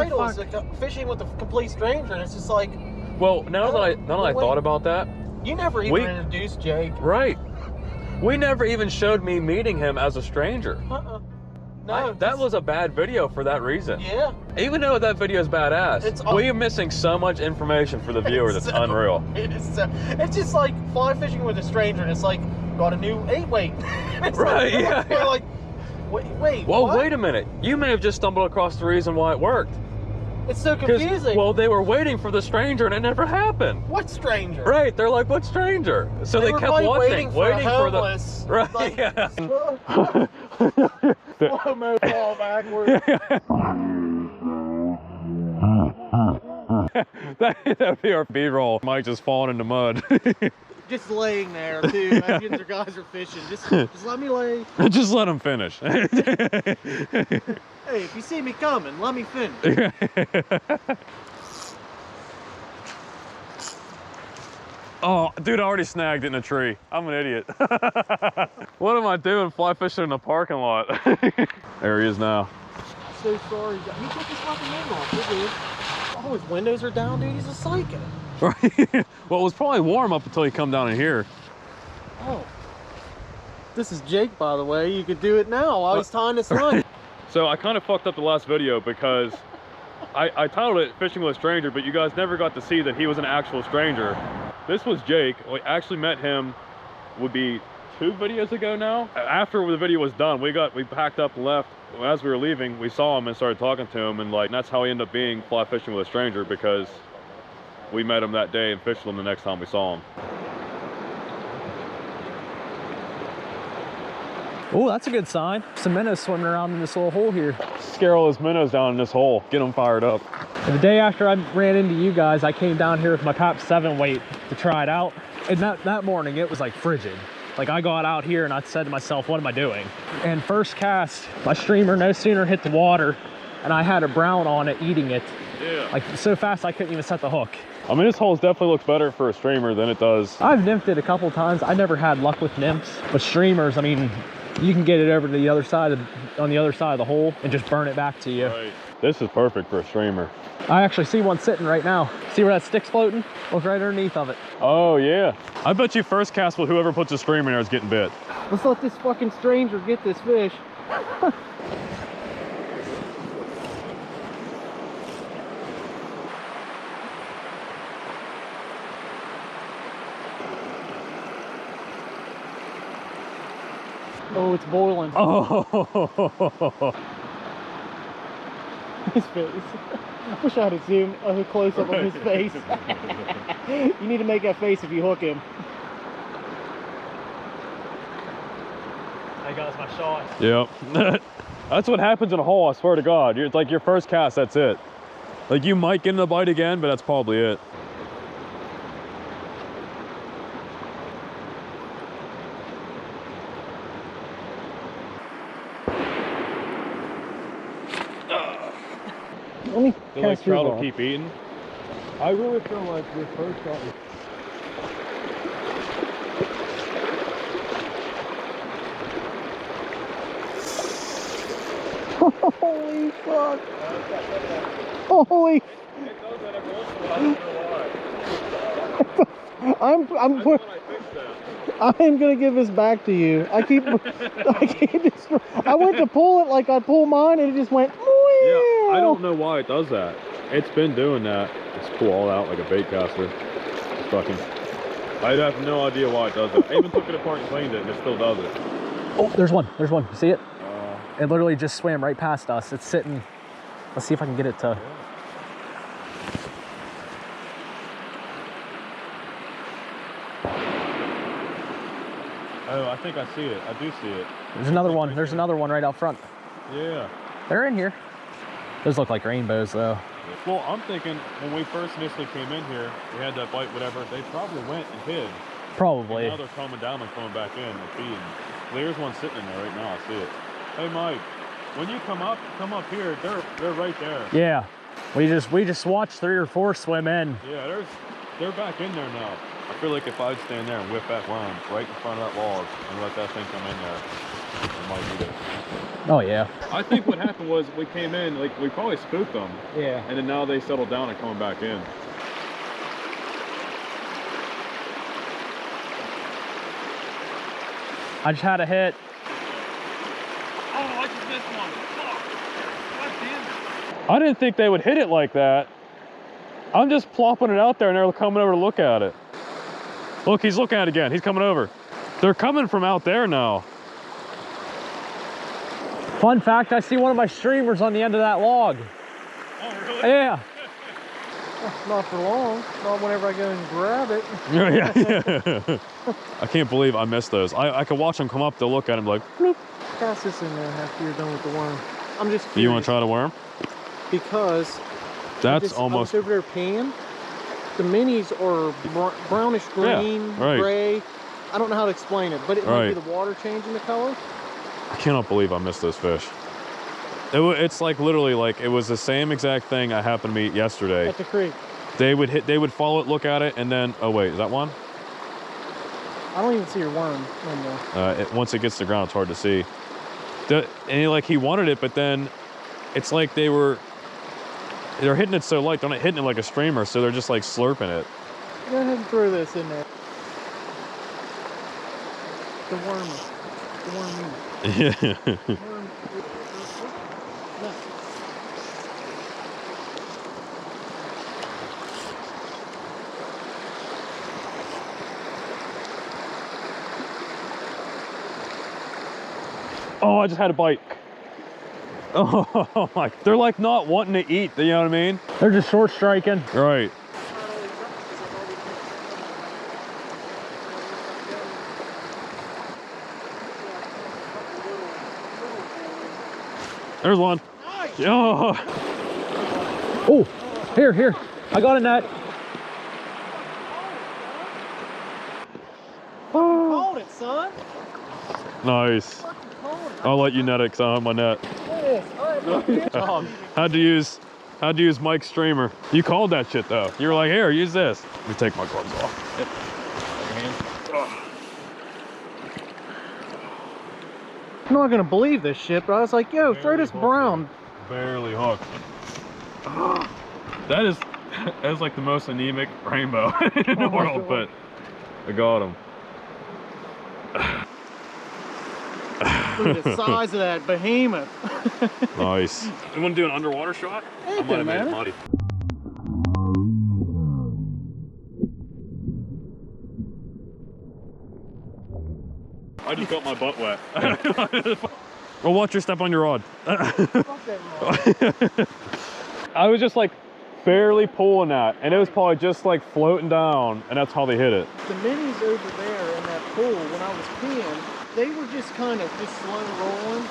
titles fishing with a complete stranger, and it's just like. Well, now that I thought about that, you never even introduced Jake. Right. We never even showed me meeting him as a stranger. No, that was a bad video for that reason. Yeah. Even though that video is badass, we are missing so much information for the viewers. It's unreal. It's just like fly fishing with a stranger, and it's like got a new 8-weight. Right? Yeah. We're like, wait. Well, what? wait a minute. You may have just stumbled across the reason why it worked. It's so confusing. Well, they were waiting for the stranger, and it never happened. What stranger? Right? They're like, what stranger? So they kept watching, waiting for the. Right? Like, yeah. Slow-mo fall backwards. That'd be our B-roll. Mike just falling in the mud. Just laying there too. As your guys are fishing. Just let me lay. Just let them finish. Hey, if you see me coming, let me finish. Oh, dude, I already snagged it in a tree. I'm an idiot. What am I doing fly fishing in a parking lot? There he is now. I'm so sorry. He took his fucking window off, dude. Oh, his windows are down, dude. He's a psycho. Right. Well, it was probably warm up until he come down in here. Oh. This is Jake, by the way. You could do it now while he's tying this line. So I kind of fucked up the last video because I titled it Fishing with a Stranger, but you guys never got to see that he was an actual stranger. This was Jake. We actually met him, would be 2 videos ago now. After the video was done, we packed up and left. As we were leaving, we saw him and started talking to him, and like that's how he ended up being fly fishing with a stranger, because we met him that day and fished him the next time we saw him. Oh, that's a good sign. Some minnows swimming around in this little hole here. Scare all those minnows down in this hole. Get them fired up. And the day after I ran into you guys, I came down here with my Pap 7 weight to try it out. And that morning, it was like frigid. Like I got out here and I said to myself, what am I doing? And first cast, my streamer no sooner hit the water and I had a brown on it eating it. Yeah. Like so fast I couldn't even set the hook. I mean, this hole definitely looks better for a streamer than it does. I've nymphed it a couple times. I never had luck with nymphs, but streamers, I mean, you can get it over to the other side on the other side of the hole and just burn it back to you. Right. This is perfect for a streamer. I actually see one sitting right now. See where that stick's floating? Look right underneath of it. Oh yeah. I bet you first cast with whoever puts a streamer in there is getting bit. Let's let this fucking stranger get this fish. Oh, it's boiling. Oh. His face. I wish I had a zoom, a close up of his face. You need to make that face if you hook him. There goes my shot. Yep. That's what happens in a hole, I swear to God. It's like your first cast, that's it. Like you might get in the bite again, but that's probably it. Let me Feel like trout will keep eating. I really feel like this first shot is... Holy fuck! Holy! I'm gonna give this back to you. I went to pull it like I pull mine, and it just went. Yeah, I don't know why it does that. It's been doing that. Just pull all out like a bait caster. It's fucking. I have no idea why it does it. I even took it apart and cleaned it, and it still does it. Oh, there's one. There's one. You see it? It literally just swam right past us. It's sitting. Let's see if I can get it to. Oh, I think I see it. I do see it. There's another one. There's another one right out front. Yeah. They're in here. Those look like rainbows, though. Well, I'm thinking when we first initially came in here, we had that bite, whatever. They probably went and hid. Probably. And now they're coming down and coming back in and feeding. There's one sitting in there right now. I see it. Hey, Mike. When you come up here. They're right there. Yeah. We just watched 3 or 4 swim in. Yeah, they're back in there now. I feel like if I'd stand there and whip that worm right in front of that log and let that thing come in there, I might eat it. Oh yeah. I think what happened was we came in, like we probably spooked them. Yeah. And then now they settled down and coming back in. I just had a hit. Oh, I just missed one. I didn't think they would hit it like that. I'm just plopping it out there and they're coming over to look at it. Look, he's looking at it again. He's coming over. They're coming from out there now. Fun fact, I see one of my streamers on the end of that log. Oh, really? Yeah. Not for long. Not whenever I go and grab it. Yeah. I can't believe I missed those. I could watch them come up, they'll look at him like, bloop. Cast this in there after you're done with the worm. I'm just curious. Do you want to try the worm? Because That's I almost... was over there peeing. The minis are brownish green, Yeah, right. gray. I don't know how to explain it, but it might Right. be the water changing the color. I cannot believe I missed those fish. It's like literally like it was the same exact thing that happened to me yesterday. At the creek. They would follow it, look at it, and then, oh wait, is that one? I don't even see your worm in there. Once it gets to the ground, it's hard to see. And he wanted it, but then it's like they're hitting it so light, they're not hitting it like a streamer, so they're just like slurping it. Go ahead and throw this in there. The worm. Yeah. Worm. No. Oh, I just had a bite. Oh my, they're like not wanting to eat, you know what I mean? They're just short striking. Right. There's one. Nice. Oh. Oh, here. I got a net. Called it, son. Nice. Called it. I'll let you net it because I don't have my net. Yes. All right, good job. How'd you use Mike's streamer? You called that shit though. You were like, here, use this. Let me take my gloves off. I'm not gonna believe this shit, but I was like, yo, throw this brown. Barely hooked. That is like the most anemic rainbow in the world, but I got him. Look at the size of that behemoth. Nice. You want to do an underwater shot? I might have made it muddy. I just got my butt wet. Well, watch your step on your rod. I was just like barely pulling that, and it was probably just like floating down, and that's how they hit it. The minis over there in that pool, when I was peeing, they were just kind of just slow rolling.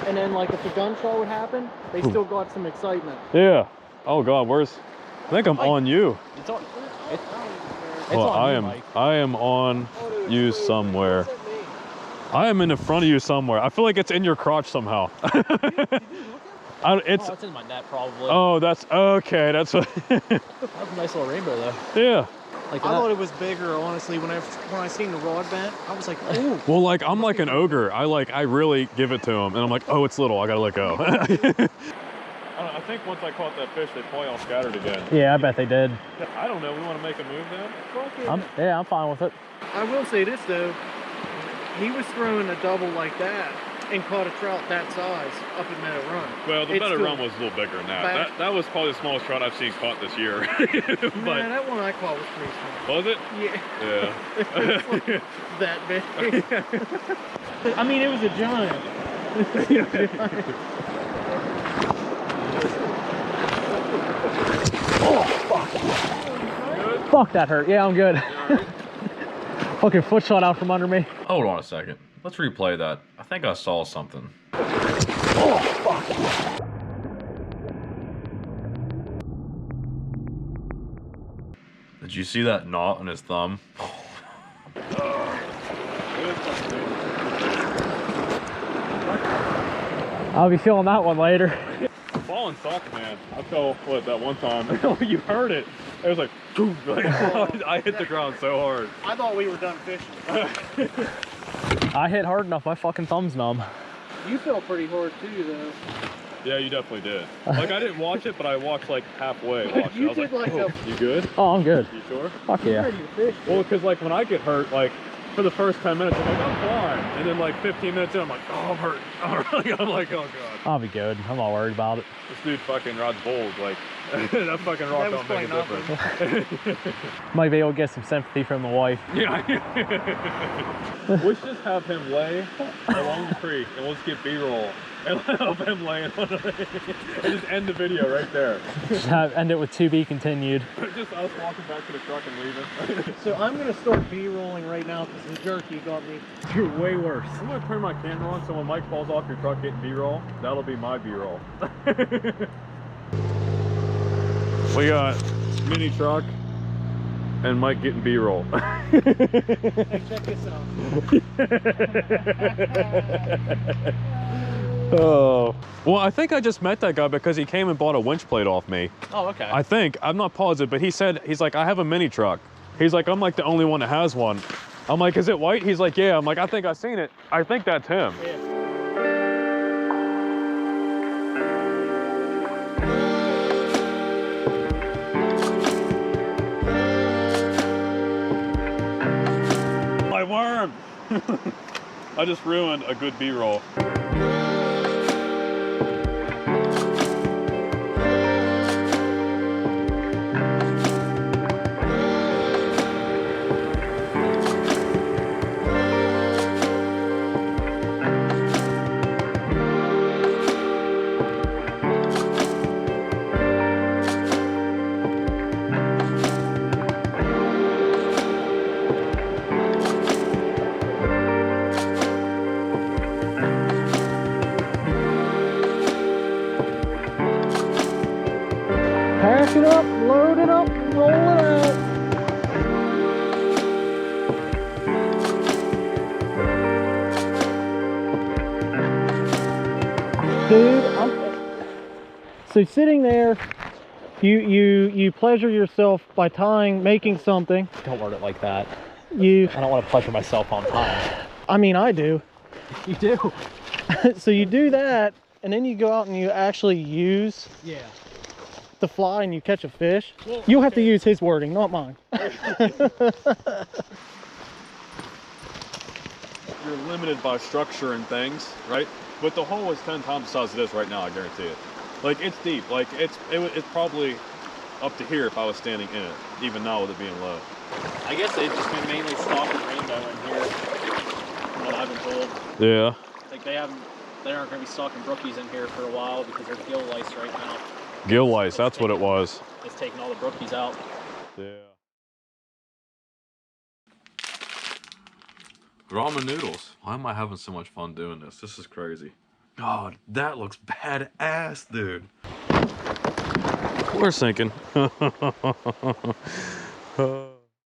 And then like if a gunshot would happen, they still got some excitement. Yeah. Oh God, I think I'm on you. It's on. It's Well, on you, Mike. I am on you somewhere. I am in the front of you somewhere. I feel like it's in your crotch somehow. It's Oh, it's in my net probably. oh, that's okay. That's what. That was a nice little rainbow though. Yeah. Like I that. thought it was bigger, honestly. When I seen the rod bent, I was like, ooh. Well, like I'm like an ogre. I really give it to him, and I'm like, oh, it's little. I gotta let go. I think once I caught that fish, they probably all scattered again. Yeah, I bet they did. I don't know. We want to make a move then? Yeah, I'm fine with it. I will say this though, he was throwing a double like that and caught a trout that size up at Meadow Run. Well, the It's Meadow still Run was a little bigger than that. back- That was probably the smallest trout I've seen caught this year. But Man, that one I caught was pretty small. was it? Yeah. Yeah. That big. I mean, it was a giant. Fuck, that hurt. Yeah, I'm good. Fucking foot shot out from under me. Hold on a second. Let's replay that. I think I saw something. Oh, fuck. Did you see that knot on his thumb? I'll be feeling that one later. Falling soft, man. I fell, what, that one time? You heard it. It was like... I hit the ground so hard. I thought we were done fishing. I hit hard enough, my fucking thumb's numb. You fell pretty hard too, though. Yeah, you definitely did. Like, I didn't watch it, but I watched like halfway. You I was did like, like oh, you good? Oh, I'm good. You sure? Fuck You're yeah. ready to fish. Well, because like when I get hurt, like for the first 10 minutes, I'm like, I'm fine. And then like 15 minutes in, I'm like, oh, I'm hurt. I'm like, oh God. I'll be good. I'm not worried about it. This dude fucking rods bowls. Like, that fucking rock don't make a difference. Might be able to get some sympathy from the wife. Yeah. We should just have him lay along the creek and we'll just get B-roll and have him laying on it and just end the video right there. Just end it with to be continued. Just us walking back to the truck and leaving. So I'm gonna start B-rolling right now because the jerky got me. You're way worse. I'm gonna turn my camera on so when Mike falls off your truck getting B-roll, that'll be my B-roll. We got mini truck and Mike getting B-roll. Hey, check this out. Oh. Well, I think I just met that guy because he came and bought a winch plate off me. Oh, okay. I think. I'm not positive, but he said, he's like, I have a mini truck. He's like, I'm like the only one that has one. I'm like, is it white? He's like, yeah. I'm like, I think I've seen it. I think that's him. Yeah. My worm! I just ruined a good B-roll. Pack it up, load it up, roll it out. Dude, so sitting there, you pleasure yourself by making something. Don't word it like that. I don't want to pleasure myself on time. I mean, I do. You do? So you do that, and then you go out and you actually use the fly and you catch a fish. Well, You'll have to use his wording, not mine. You're limited by structure and things, right? But the hole is 10 times the size it is right now, I guarantee it. Like, it's deep. Like, it's probably up to here if I was standing in it, even now with it being low. I guess they've just been mainly stocking rainbow in here, from what I've been told. Yeah. Like they aren't going to be stocking brookies in here for a while because there's gill lice right now. Gill lice, that's what it was. It's taking all the brookies out. Yeah. Ramen noodles. Why am I having so much fun doing this? This is crazy. God, that looks badass, dude. We're sinking.